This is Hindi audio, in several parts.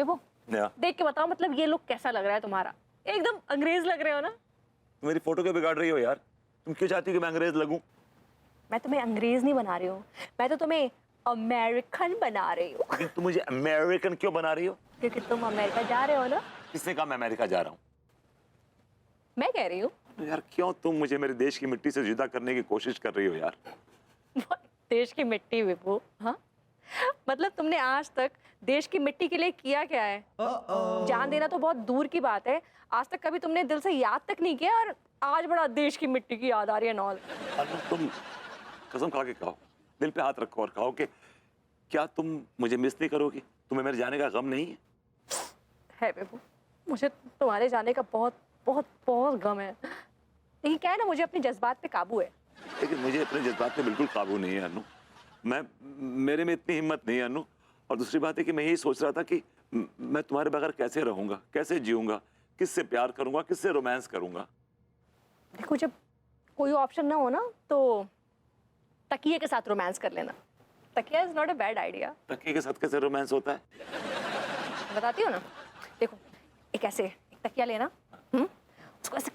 विभू, देख के बताओ, मतलब ये लुक कैसा लग रहा है तुम्हारा? एकदम अंग्रेज लग रहे हो ना। तुम मेरी फोटो क्यों बिगाड़ रही हो यार? तुम क्यों चाहती हो कि मैं अंग्रेज लगूं? मैं तुम्हें अंग्रेज नहीं बना रही हूँ, मैं तो तुम्हें अमेरिकन बना रही हूँ। लेकिन तुम मुझे अमेरिकन क्यों बना रही हो? क्योंकि तुम अमेरिका जा रहे हो ना। किसने कहा मैं अमेरिका जा रहा हूँ? मैं कह रही हूँ। तो यार क्यों तुम मुझे मेरे देश की मिट्टी से जुदा करने की कोशिश कर रही हो यार? देश की मिट्टी विभू, हाँ? मतलब तुमने आज तक देश की मिट्टी के लिए किया क्या है? जान देना तो बहुत दूर की बात है, आज तक कभी तुमने दिल से याद तक नहीं किया, और आज बड़ा देश की मिट्टी की याद आ रही है नॉल। तुम कसम खा के कहो, दिल पे हाथ रखो और कहो कि क्या तुम मुझे मिस नहीं करोगी? तुम्हें मेरे जाने का गम नहीं है? है विभू, मुझे तुम्हारे जाने का बहुत बहुत बहुत गम है, लेकिन क्या है ना, मुझे अपने जज्बात पे काबू है। लेकिन मुझे अपने जज्बात पे बिल्कुल काबू नहीं है अनु। मेरे में इतनी हिम्मत नहीं है अनु। और दूसरी बात है कि मैं यही सोच रहा था कि मैं तुम्हारे बगैर कैसे रहूंगा, कैसे जीऊंगा, किससे प्यार करूंगा, किससे रोमांस करूंगा? देखो, जब कोई ऑप्शन ना हो ना, तो तकिए के साथ रोमांस कर लेना। तकिया is not a bad idea. तकिए के साथ कैसे रोमांस होता है? बताती हो ना। देखो, एक तकिया लेना, उसको ऐसे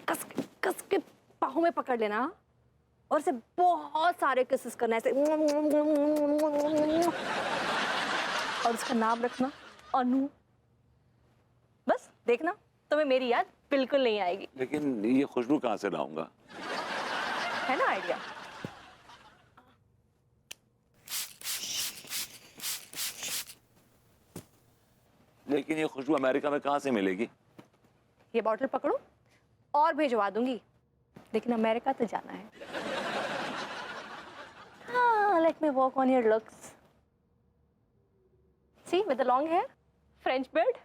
कस के बाहों में पकड़ लेना, और इसे बहुत सारे किसेस करना, ऐसे, और उसका नाम रखना अनु। बस देखना, तुम्हें मेरी याद बिल्कुल नहीं आएगी। लेकिन ये खुशबू कहाँ से लाऊंगा? है ना आइडिया? लेकिन ये खुशबू अमेरिका में कहाँ से मिलेगी? ये बॉटल पकड़ो और भिजवा दूंगी, लेकिन अमेरिका तो जाना है। हाँ, let me work on your looks. See, with the long hair, French beard.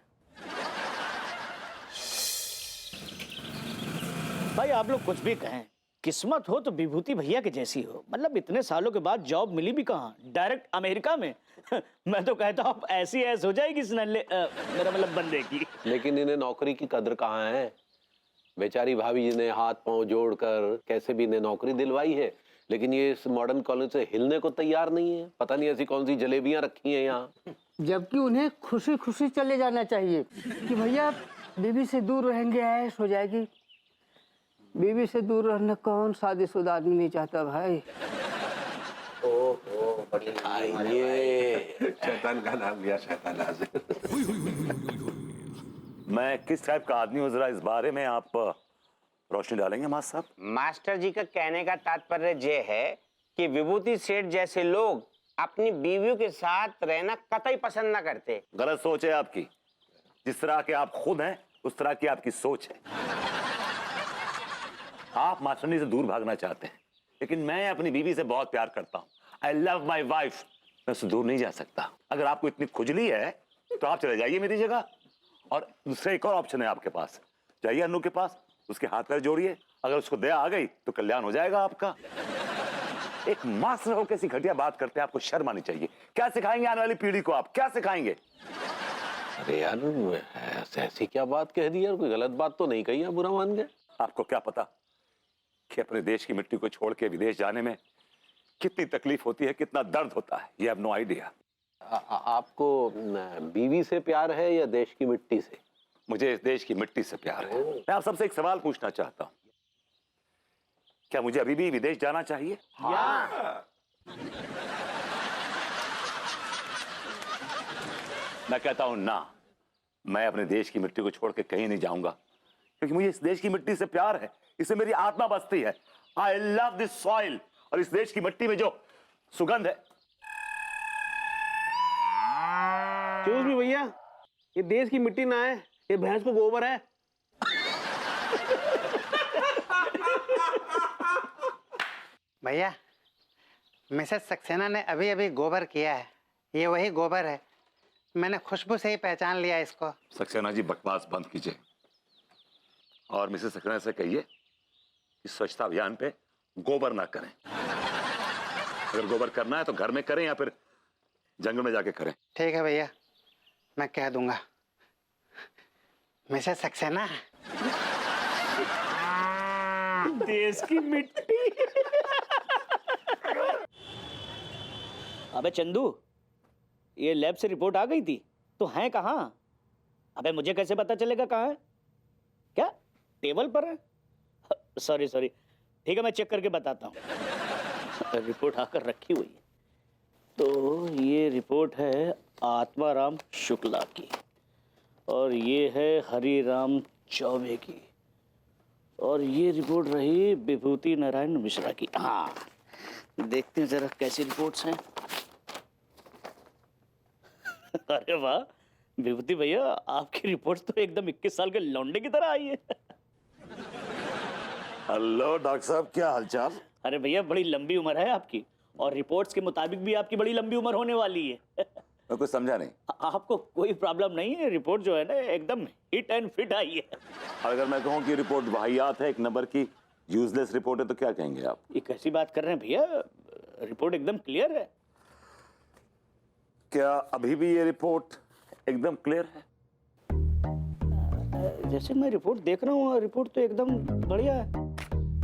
भाई आप लोग कुछ भी कहें, किस्मत हो तो विभूति भैया के जैसी हो। मतलब इतने सालों के बाद जॉब मिली भी कहाँ, डायरेक्ट अमेरिका में। मैं तो कहता हूँ ऐसी ऐस हो जाएगी इस नल्ले मेरा मतलब बंदे की। लेकिन इन्हें नौकरी की कदर कहाँ है? बेचारी भाभी जी ने हाथ पांव जोड़कर कैसे भी इन्हें नौकरी दिलवाई है, लेकिन ये इस मॉडर्न कॉलेज से हिलने को तैयार नहीं है। पता नहीं ऐसी कौन सी जलेबियां रखी हैं यहाँ। जबकि उन्हें खुशी खुशी चले जाना चाहिए कि भैया बीवी से दूर रहेंगे, ऐश हो जाएगी। बीवी से दूर रहना कौन शादीशुदा आदमी नहीं चाहता भाई। ओहो, ये शैतान का नाम लिया, शैतान हाजिर। मैं किस टाइप का आदमी हूँ, जरा इस बारे में आप रोशनी डालेंगे मास्टर साहब? मास्टर जी का कहने का तात्पर्य ये है कि विभूति सेठ जैसे लोग अपनी बीवियों के साथ रहना कतई पसंद न करते। गलत सोच है आपकी। जिस तरह के आप खुद हैं, उस तरह की आपकी सोच है। आप मास्टरनी से दूर भागना चाहते हैं, लेकिन मैं अपनी बीवी से बहुत प्यार करता हूँ। I love my wife. मैं उससे दूर नहीं जा सकता। अगर आपको इतनी खुजली है तो आप चले जाइए मेरी जगह। और दूसरा एक और ऑप्शन है आपके पास, जाइए अनु के पास, उसके हाथ पैर जोड़िए। अगर उसको दया आ गई तो कल्याण हो जाएगा आपका। एक मास्टर हो कैसी घटिया बात करते हैं, आपको शर्म आनी चाहिए। क्या सिखाएंगे आने वाली पीढ़ी को? आप क्या सिखाएंगे? अरे यार, ऐसी क्या बात कह दी यार? कोई गलत बात तो नहीं कही है, बुरा मान गए? आपको क्या पता कि अपने देश की मिट्टी को छोड़ के विदेश जाने में कितनी तकलीफ होती है, कितना दर्द होता है। ये हैव नो आइडिया। आपको बीवी से प्यार है या देश की मिट्टी से? मुझे इस देश की मिट्टी से प्यार है। मैं आप सबसे एक सवाल पूछना चाहता हूं, क्या मुझे अभी भी विदेश जाना चाहिए? हाँ। मैं कहता हूं ना, मैं अपने देश की मिट्टी को छोड़ के कहीं नहीं जाऊंगा, क्योंकि मुझे इस देश की मिट्टी से प्यार है। इससे मेरी आत्मा बसती है। I love this soil. और इस देश की मिट्टी में जो सुगंध है। चूज भी भैया, ये देश की मिट्टी ना है, ये भैंस को गोबर है। भैया, मिसेस सक्सेना ने अभी अभी गोबर किया है। ये वही गोबर है, मैंने खुशबू से ही पहचान लिया इसको। सक्सेना जी, बकवास बंद कीजिए और मिसेस सक्सेना से कहिए कि स्वच्छता अभियान पे गोबर ना करें। अगर गोबर करना है तो घर में करें या फिर जंगल में जाके करें। ठीक है भैया, मैं कह दूंगा। मिसेस सक्सेना, देश की मिट्टी। अबे चंदू, ये लैब से रिपोर्ट आ गई थी तो हैं कहाँ? अबे मुझे कैसे पता चलेगा कहाँ है? क्या टेबल पर है? सॉरी सॉरी, ठीक है मैं चेक करके बताता हूँ। रिपोर्ट आकर रखी हुई है। तो ये रिपोर्ट है आत्माराम शुक्ला की और ये है हरिराम चौबे की और ये रिपोर्ट रही विभूति नारायण मिश्रा की। हाँ देखते हैं जरा कैसी रिपोर्ट्स हैं। अरे वाह विभूति भैया, आपकी रिपोर्ट्स तो एकदम 21 साल के लौंडे की तरह आई है। हेलो डॉक्टर साहब, क्या हालचाल? अरे भैया बड़ी लंबी उम्र है आपकी और रिपोर्ट्स के मुताबिक भी आपकी बड़ी लंबी उम्र होने वाली है। मैं कुछ समझा नहीं। आपको कोई प्रॉब्लम नहीं है, रिपोर्ट जो है ना एकदम हिट एंड फिट आई है। अगर मैं कहूँ कि रिपोर्ट वाहियात है, एक नंबर की यूजलेस रिपोर्ट है, तो क्या कहेंगे आप? ये कैसी बात कर रहे हैं भैया, रिपोर्ट एकदम क्लियर है। क्या अभी भी ये रिपोर्ट एकदम क्लियर है? जैसे मैं रिपोर्ट देख रहा हूँ रिपोर्ट तो एकदम बढ़िया है।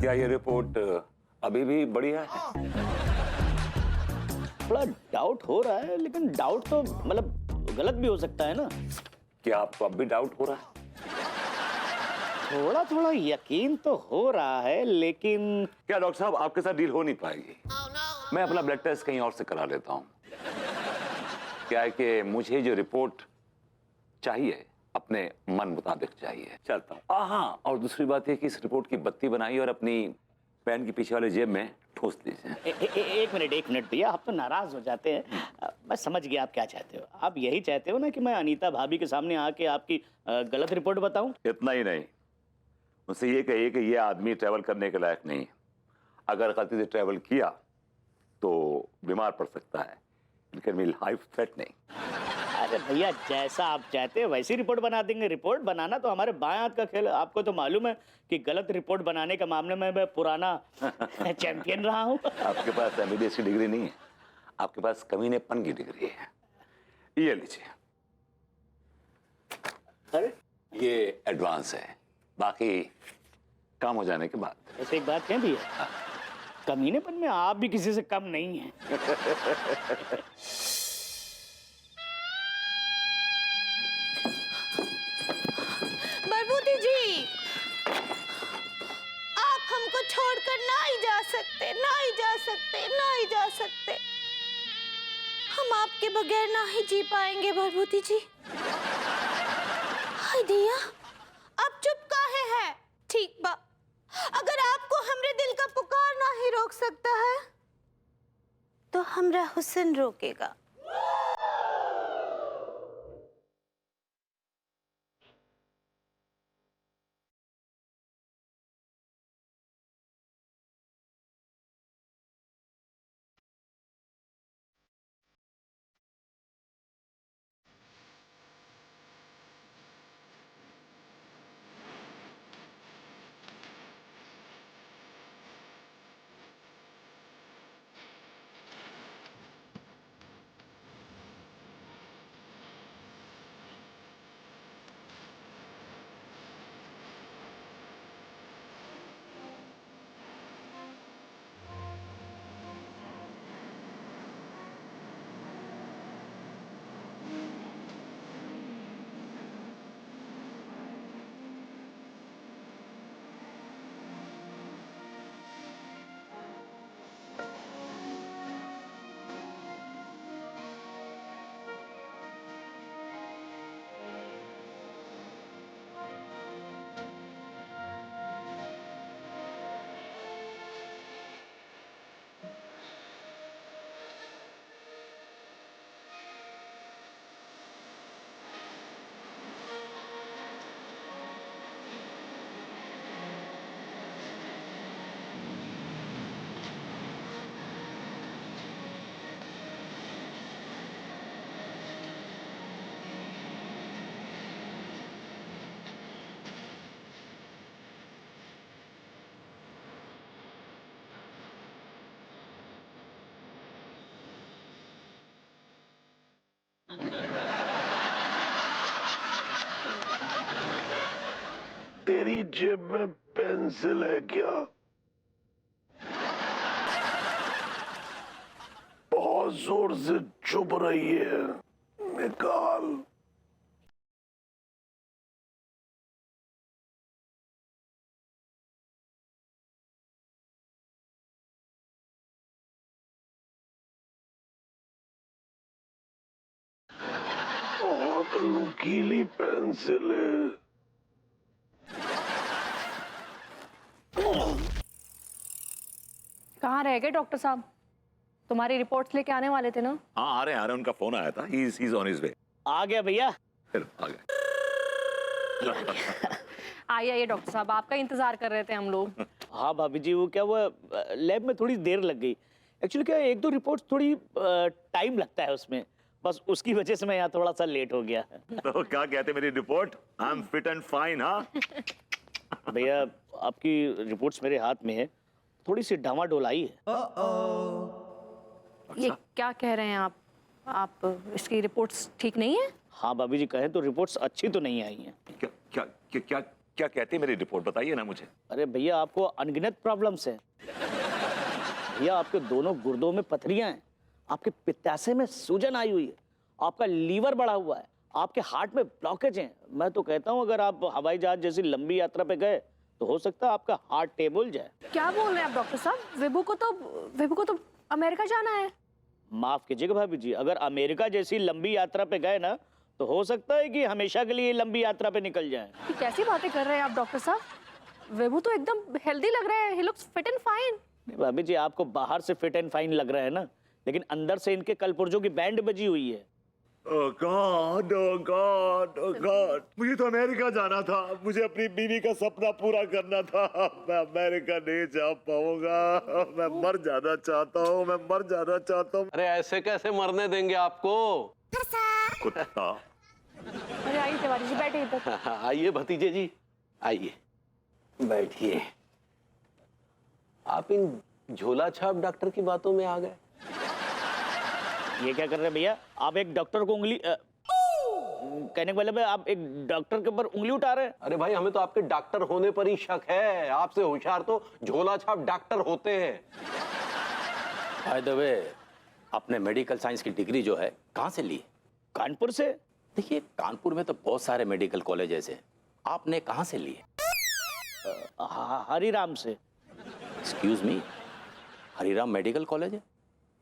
क्या ये रिपोर्ट अभी भी बढ़िया है? थोड़ा डाउट हो रहा है, लेकिन डाउट तो मतलब गलत भी हो सकता है ना। क्या आपको अब भी डाउट हो रहा है? थोड़ा थोड़ा यकीन तो हो रहा है, लेकिन क्या डॉक्टर साहब आपके साथ डील हो नहीं पाएगी? मैं अपना ब्लड टेस्ट कहीं और से करा लेता हूँ। क्या है कि मुझे जो रिपोर्ट चाहिए अपने मन मुताबिक चाहिए। चलता हूँ। हाँ, और दूसरी बात है कि इस रिपोर्ट की बत्ती बनाइए और अपनी पैंट की पीछे वाले जेब में ठूस दीजिए। एक मिनट भैया, आप तो नाराज हो जाते हैं। मैं समझ गया आप क्या चाहते हो। आप यही चाहते हो ना कि मैं अनीता भाभी के सामने आके आपकी गलत रिपोर्ट बताऊं? इतना ही नहीं, मुझसे ये कहिए कि ये आदमी ट्रैवल करने के लायक नहीं। अगर गलती से ट्रैवल किया तो बीमार पड़ सकता है। It can be life threatening. अरे भैया जैसा आप चाहते हैं वैसी रिपोर्ट बना देंगे। रिपोर्ट बनाना तो हमारे बाएं हाथ का खेल है। आपको तो मालूम है कि गलत रिपोर्ट बनाने के मामले में मैं पुराना चैंपियन रहा हूँ। आपके पास एमबीबीएस की डिग्री नहीं है, आपके पास कमीनेपन की डिग्री है। ये लीजिए। अरे ये एडवांस है, बाकी काम हो जाने के बाद। वैसे एक बात कहें भैया, कमीनेपन में आप भी किसी से कम नहीं हैं। बरबूती जी, आप हमको छोड़कर ना ही जा सकते, ना ही जा सकते, ना ही जा सकते। हम आपके बगैर ना ही जी पाएंगे बरबूती जी। हाय दिया, आप चुप काहे है? ठीक बा, अगर आपको हमरे दिल का पुकार ना ही रोक सकता है तो हमरा हुस्न रोकेगा। तेरी जेब में पेंसिल है क्या? बहुत जोर से चुभ रही है, निकाल। बहुत नुकीली पेंसिल है। कहाँ रह गए डॉक्टर साहब? तुम्हारी रिपोर्ट्स लेके आने वाले थे ना? हाँ आ रहे हैं, उनका फोन आया था, he is on his way. आ गया भैया। फिर आ गए। आइए आइए डॉक्टर साहब, आपका इंतजार कर रहे थे हम लोग। हाँ भाभी जी, वो क्या हुआ, लैब में थोड़ी देर लग गई। एक्चुअली क्या है, एक दो रिपोर्ट्स थोड़ी टाइम लगता है उसमें, बस उसकी वजह से मैं यहाँ थोड़ा सा लेट हो गया। तो क्या कहते मेरी report? I am fit and fine. हाँ भैया आपकी रिपोर्ट्स मेरे हाथ में है, थोड़ी सी डामाडोल आई है। ये क्या कह रहे हैं आप इसकी रिपोर्ट्स ठीक नहीं है? हाँ भाभी जी, कहें तो रिपोर्ट्स अच्छी तो नहीं आई हैं। क्या क्या क्या क्या क्या कहती है मेरी रिपोर्ट, बताइए ना मुझे। अरे भैया आपको अनगिनत प्रॉब्लम्स हैं। भैया आपके दोनों गुर्दों में पथरियां हैं, आपके पित्ताशय में सूजन आई हुई है, आपका लीवर बढ़ा हुआ है, आपके हार्ट में ब्लॉकेज हैं। मैं तो कहता हूँ अगर आप हवाई जहाज जैसी लंबी यात्रा पे गए तो हो सकता है आपका हार्ट टेबल जाए। क्या बोल रहे हैं आप डॉक्टर साहब? विभू को तो अमेरिका जाना है। माफ कीजिएगा भाभी जी, अगर अमेरिका जैसी लंबी यात्रा पे गए ना तो हो सकता है कि हमेशा के लिए लंबी यात्रा पे निकल जाएं। ये कैसी बातें कर रहे हैं आप डॉक्टर साहब? विभू तो एकदम हेल्दी लग रहे हैं, he looks fit and fine. नहीं भाभी जी, आपको बाहर से फिट एंड फाइन लग रहा है ना, लेकिन अंदर से इनके कलपुर्जों की बैंड बजी हुई है। Oh God, oh God, oh God. मुझे तो अमेरिका जाना था, मुझे अपनी बीवी का सपना पूरा करना था। मैं अमेरिका नहीं जा पाऊंगा, मैं मर जाना चाहता हूँ, मैं मर जाना चाहता हूँ। अरे ऐसे कैसे मरने देंगे आपको? कुत्ता। अरे आइए तिवारी जी, बैठे इधर। आइए भतीजे जी, आइए बैठिए। आप इन झोला छाप डॉक्टर की बातों में आ गए। ये क्या कर रहे हैं भैया? आप एक डॉक्टर को उंगली कहने के मतलब आप एक डॉक्टर के ऊपर उंगली उठा रहे हैं। अरे भाई, हमें तो आपके डॉक्टर होने पर ही शक है, आपसे होशियार तो झोला छाप डॉक्टर होते हैं। बाय द वे, आपने मेडिकल साइंस की डिग्री जो है कहाँ से ली? कानपुर से। देखिए, कानपुर में तो बहुत सारे मेडिकल कॉलेजेस हैं, आपने कहाँ से लिए? हरिराम से। Excuse me, Hariram medical college है?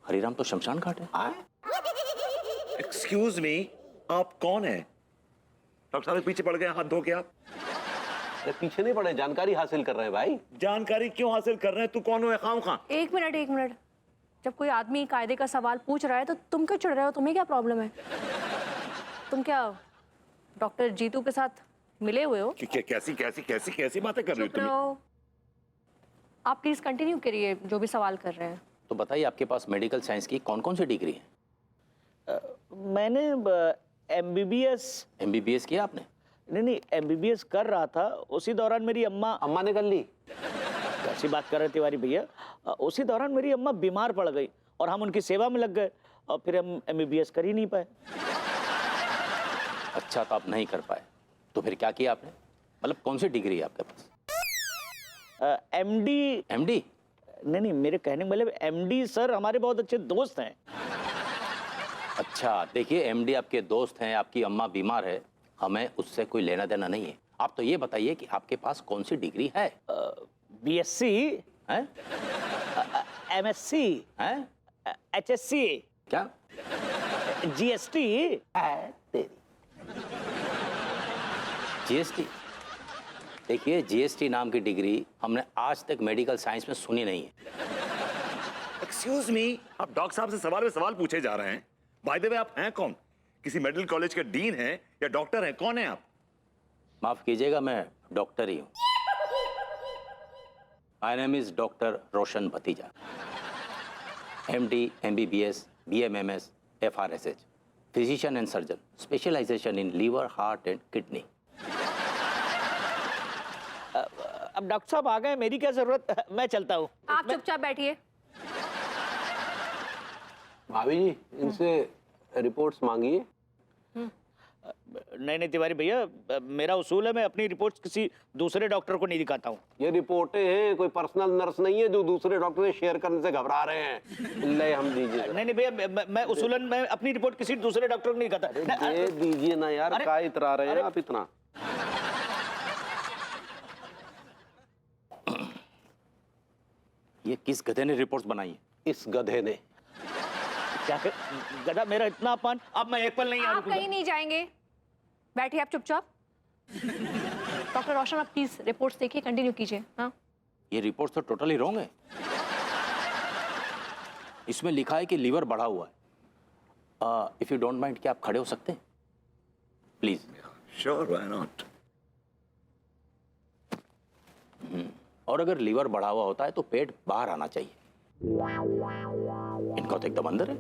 हरिराम तो शमशान घाट है। एक्सक्यूज मी, आप कौन है? डॉक्टर साहब पीछे पड़ गए, हाथ धो के आप। अरे पीछे नहीं पड़े, जानकारी हासिल कर रहे हैं भाई। जानकारी क्यों हासिल कर रहे हैं? तू कौन है? खाऊं खा। एक मिनट, जब कोई आदमी कायदे का सवाल पूछ रहा है तो तुम क्यों चिढ़ रहे हो? तुम्हें क्या प्रॉब्लम है? तुम क्या डॉक्टर जीतू के साथ मिले हुए हो? कैसी कैसी कैसी कैसी बातें कर रही हो चुप तुम? रहो। आप प्लीज कंटिन्यू करिए जो भी सवाल कर रहे हैं। तो बताइए, आपके पास मेडिकल साइंस की कौन कौन सी डिग्री है? मैंने MBBS किया आपने? नहीं, MBBS कर रहा था, उसी दौरान मेरी अम्मा ने कर ली। कैसी बात कर रहे तिवारी भैया? उसी दौरान मेरी अम्मा बीमार पड़ गई और हम उनकी सेवा में लग गए और फिर हम MBBS कर ही नहीं पाए। अच्छा, तो आप नहीं कर पाए, तो फिर क्या किया आपने? मतलब कौन सी डिग्री है आपके पास? MD? नहीं, मेरे कहने का मतलब MD सर हमारे बहुत अच्छे दोस्त हैं। अच्छा, देखिए, MD आपके दोस्त हैं, आपकी अम्मा बीमार है, हमें उससे कोई लेना देना नहीं है। आप तो ये बताइए कि आपके पास कौन सी डिग्री है? BSc हैं? MSc हैं? HSc क्या? GST GST? देखिए, GST नाम की डिग्री हमने आज तक मेडिकल साइंस में सुनी नहीं है। एक्सक्यूज मी, आप डॉक्टर साहब से सवाल पे सवाल पूछे जा रहे हैं। बाय द वे, आप हैं कौन? किसी मेडिकल कॉलेज के डीन हैं या डॉक्टर हैं? कौन है आप? माफ कीजिएगा, मैं डॉक्टर ही हूँ। My name is doctor Roshan भतीजा, MD, MBBS, BMMS, FRSH, physician and surgeon, specialization in liver, heart and kidney. अब डॉक्टर साहब आ गए, मेरी क्या जरूरत? मैं चलता हूँ। आप चुपचाप बैठिए। भाभी जी, इनसे रिपोर्ट्स मांगिए। नहीं तिवारी भैया, मेरा उसूल है मैं अपनी रिपोर्ट्स किसी दूसरे डॉक्टर को नहीं दिखाता हूँ। ये रिपोर्टें हैं, कोई पर्सनल नर्स नहीं है जो दूसरे डॉक्टर से शेयर करने से घबरा रहे हैं। ले हम दीजिए। नहीं भैया, मैं उसूलन मैं अपनी रिपोर्ट किसी दूसरे डॉक्टर को नहीं दिखाता। दे दीजिए ना यार, क्या इतरा रहे हैं आप इतना? ये किस गधे ने रिपोर्ट्स बनाई है? इस गधे ने। क्या गधा? मेरा इतना अपमान? अब मैं एक पल नहीं आप कहीं नहीं जाएंगे। बैठिए आप चुपचाप। डॉक्टर रोशन, आप प्लीज रिपोर्ट्स देखिए, कंटिन्यू कीजिए। हाँ, ये रिपोर्ट तो टोटली रॉन्ग है। इसमें लिखा है कि लीवर बढ़ा हुआ है। इफ यू डोंट माइंड, क्या आप खड़े हो सकते हैं प्लीज? Sure, why not. और अगर लीवर बढ़ा हुआ होता है तो पेट बाहर आना चाहिए। इनका तो एकदम अंदर है।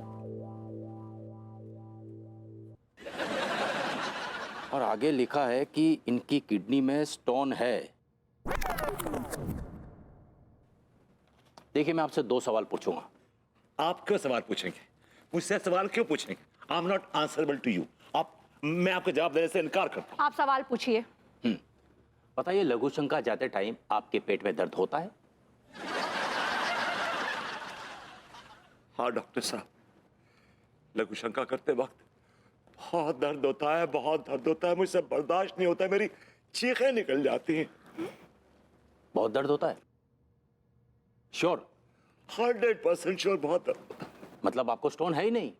और आगे लिखा है कि इनकी किडनी में स्टोन है। देखिए, मैं आपसे 2 सवाल पूछूंगा। आप क्यों सवाल पूछेंगे? मुझसे सवाल क्यों पूछेंगे? I am not answerable to you. मैं आपको जवाब देने से इनकार करता हूं। आप सवाल पूछिए। बताइए, लघु शंका जाते टाइम आपके पेट में दर्द होता है? हाँ डॉक्टर साहब, लघु शंका करते वक्त बहुत दर्द होता है, बहुत दर्द होता है। मुझसे बर्दाश्त नहीं होता है, मेरी चीखें निकल जाती हैं। बहुत दर्द होता है? श्योर? 100% श्योर, बहुत दर्द होता है। मतलब आपको स्टोन है ही नहीं?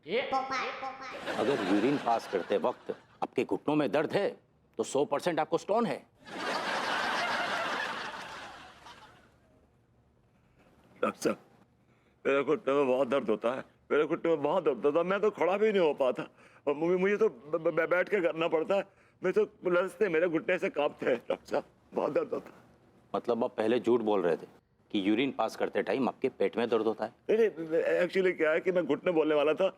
अगर यूरिन पास करते वक्त आपके घुटनों में दर्द है तो 100% आपको स्टोन है। डॉक्टर साहब, मेरे घुटने में बहुत दर्द होता है, मेरे घुटने में बहुत दर्द होता है। मैं तो खड़ा भी नहीं हो पाता और मुझे तो बैठ के करना पड़ता है। मैं तो लड़ते मेरे घुटने से कांपते हैं डॉक्टर साहब, बहुत दर्द होता है। मतलब आप पहले झूठ बोल रहे थे कि यूरिन पास करते टाइम आपके पेट में दर्द होता है? नहीं, एक्चुअली क्या है कि मैं घुटने बोलने वाला था,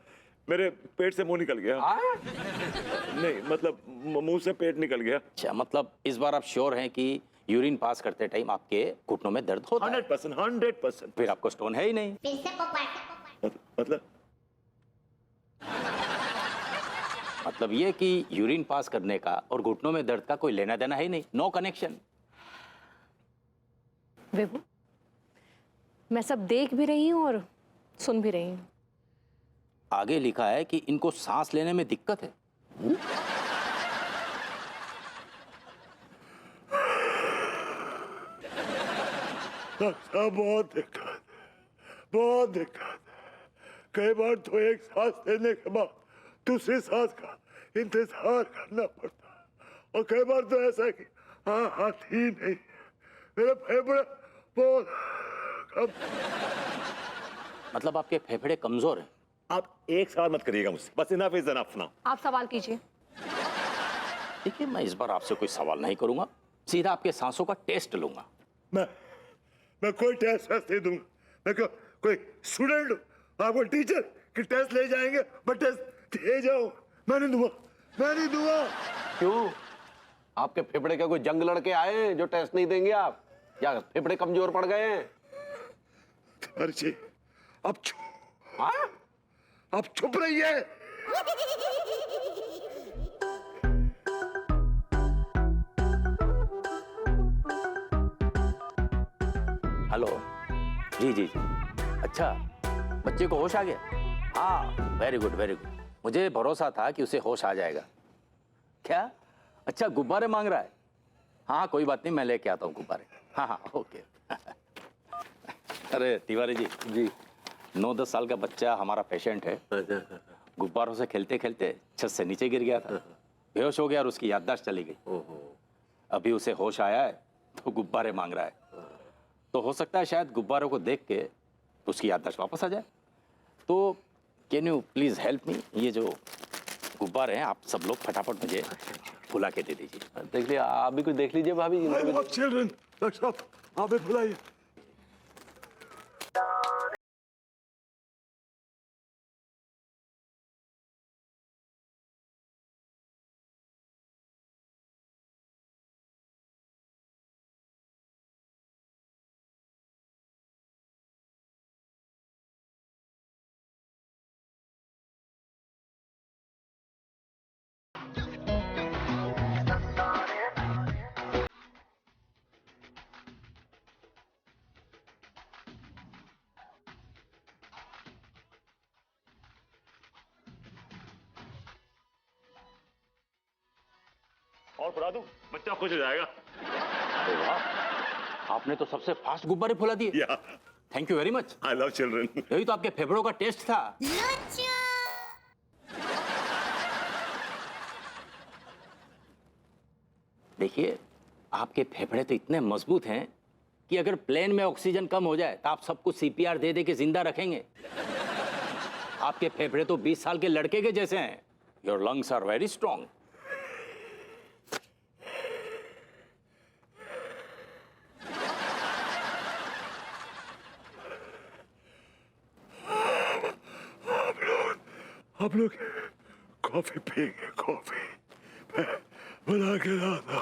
मेरे पेट से मुंह निकल गया। नहीं मतलब मुंह से पेट निकल गया। अच्छा, मतलब इस बार आप श्योर हैं कि यूरिन पास करते टाइम आपके घुटनों में दर्द होता है? 100%। फिर आपको स्टोन है ही नहीं। मतलब ये कि यूरिन पास करने का और घुटनों में दर्द का कोई लेना देना है ही नहीं, नो कनेक्शन। विभू, मैं सब देख भी रही हूँ और सुन भी रही हूँ। आगे लिखा है कि इनको सांस लेने में दिक्कत है। बहुत दिक्कत, बहुत दिक्कत। कई बार तो एक सांस लेने के बाद दूसरी सांस का इंतजार करना पड़ता है। और कई बार तो ऐसा है कि हाथ ही नहीं, मेरे फेफड़े बहुत कम। मतलब आपके फेफड़े कमजोर हैं? आप एक सवाल मत करिएगा मुझसे, बस इनफ इज इनफ नाउ। आप सवाल कीजिए। देखिए, मैं इस बार आपसे कोई सवाल नहीं करूंगा, सीधा आपके सांसों का टेस्ट लूंगा। मैं कोई टेस्ट नहीं दूंगा। मैं कोई स्टूडेंट हूँ, आपको टीचर कि टेस्ट ले जाएंगे, बट टेस्ट दे जाओ। मैं नहीं दूंगा। क्यों? आपके फेफड़े क्या कोई जंग लड़के आए हैं जो टेस्ट नहीं देंगे आप? या फेफड़े कमजोर पड़ गए हैं? अर्जी, अब चुप रहिए। हेलो, जी। अच्छा, बच्चे को होश आ गया? हाँ, वेरी गुड वेरी गुड। मुझे भरोसा था कि उसे होश आ जाएगा। क्या? अच्छा, गुब्बारे मांग रहा है? हाँ, कोई बात नहीं, मैं लेके आता हूँ गुब्बारे। हाँ, ओके। अरे तिवारी जी, 9-10 साल का बच्चा हमारा पेशेंट है। गुब्बारों से खेलते खेलते छत से नीचे गिर गया था, बेहोश हो गया और उसकी याददाश्त चली गई। अभी उसे होश आया है तो गुब्बारे मांग रहा है। तो हो सकता है शायद गुब्बारों को देख के उसकी याददाश्त वापस आ जाए। तो can you please help me? ये जो गुब्बारे हैं आप सब लोग फटाफट मुझे फुला के दे दीजिए। देख लिया, आप भी कुछ देख लीजिए भाभी जी। चिल्ड्रन, डॉक्टर साहब आप भी बुलाइए। और बुला दूं, बच्चा खुश हो जाएगा। अरे वाह, आपने तो सबसे फास्ट गुब्बारे फुला दिए। Thank you very much. I love children. यही तो आपके फेफड़ों का टेस्ट था। देखिए, आपके फेफड़े तो इतने मजबूत हैं कि अगर प्लेन में ऑक्सीजन कम हो जाए तो आप सबको सीपीआर दे दे के जिंदा रखेंगे। आपके फेफड़े तो 20 साल के लड़के के जैसे हैं। Your lungs are very strong. आप लोग कॉफी पिएंगे? कॉफी मैं बना के लाता।